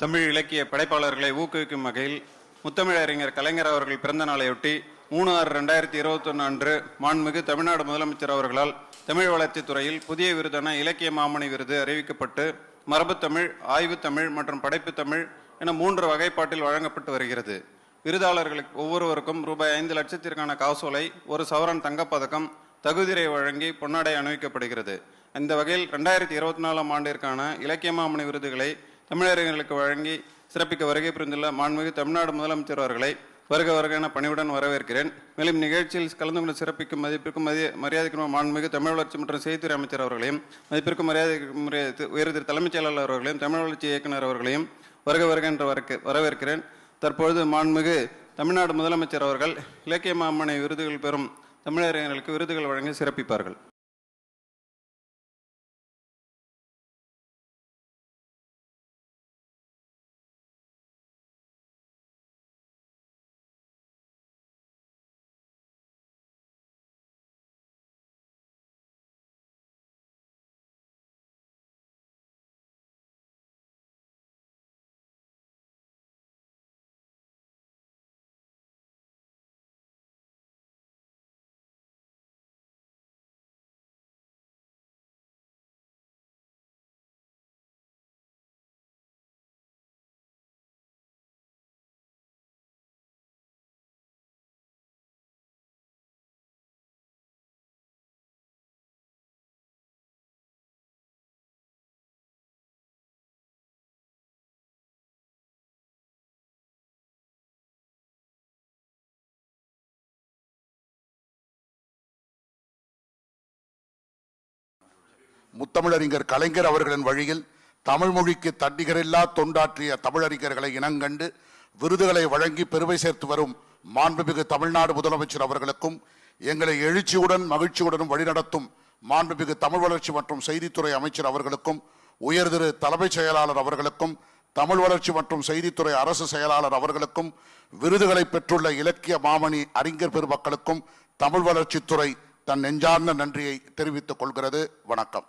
தமிழ் இலக்கிய படைப்பாளர்களை ஊக்குவிக்கும் வகையில் முத்தமிழறிஞர் கலைஞர் அவர்கள் பிறந்த நாளையொட்டி 3/6/2021 அன்று மாண்புமிகு தமிழ்நாடு முதலமைச்சர் அவர்களால் தமிழ் வளர்ச்சித் துறையில் புதிய விருதான இலக்கிய மாமணி விருது அறிவிக்கப்பட்டு மரபுத்தமிழ், ஆய்வுத்தமிழ் மற்றும் படைப்புத்தமிழ் என 3 வகைப்பாட்டில் வழங்கப்பட்டு வருகிறது. விருதாளர்களுக்கு ஒவ்வொருவருக்கும் ரூபாய் 5 லட்சத்திற்கான காசோலை, 1 சவரன் தங்கப்பதக்கம், தகுதிரை வழங்கி பொன்னாடை அணிவிக்கப்படுகிறது. இந்த வகையில் 2024 ஆண்டிற்கான இலக்கிய மாமணி விருதுகளை தமிழறிஞர்களுக்கு வழங்கி சிறப்பிக்க வருகை புரிந்துள்ள மாண்புமிகு தமிழ்நாடு முதலமைச்சர் அவர்களை வருக வருக என பணிவுடன் வரவேற்கிறேன். மேலும் நிகழ்ச்சியில் கலந்து கொண்டு சிறப்பிக்கும் மதிப்பிற்கும் மரியாதைக்கும் மாண்புமிகு தமிழ் வளர்ச்சி மற்றும் செய்தித்துறை அமைச்சர் அவர்களையும், மதிப்பிற்கும் உயர்திரு தலைமைச் செயலாளர் அவர்களையும், தமிழ் வளர்ச்சி இயக்குநர் அவர்களையும் வருக வருக என்று வரவேற்கிறேன். தற்பொழுது மாண்புமிகு தமிழ்நாடு முதலமைச்சர் அவர்கள் இலக்கிய மாமணி விருதுகள் பெறும் தமிழறிஞர்களுக்கு விருதுகள் வழங்கி சிறப்பிப்பார்கள். முத்தமிழறிஞர் கலைஞர் அவர்களின் வழியில் தமிழ் மொழிக்கு தன்னிகரில்லா தொண்டாற்றிய தமிழறிஞர்களை இனங்கண்டு விருதுகளை வழங்கி பெருமை சேர்த்து வரும் மாண்புமிகு தமிழ்நாடு முதலமைச்சர் அவர்களுக்கும், எங்களை எழுச்சியுடன் மகிழ்ச்சியுடனும் வழிநடத்தும் மாண்புமிகு தமிழ் வளர்ச்சி மற்றும் செய்தித்துறை அமைச்சர் அவர்களுக்கும், உயர்திரு தலைமைச் செயலாளர் அவர்களுக்கும், தமிழ் வளர்ச்சி மற்றும் செய்தித்துறை அரசு செயலாளர் அவர்களுக்கும், விருதுகளை பெற்றுள்ள இலக்கிய மாமணி அறிஞர் பெருமக்களுக்கும் தமிழ் வளர்ச்சித்துறை தன் நெஞ்சார்ந்த நன்றியை தெரிவித்துக் கொள்கிறது. வணக்கம்.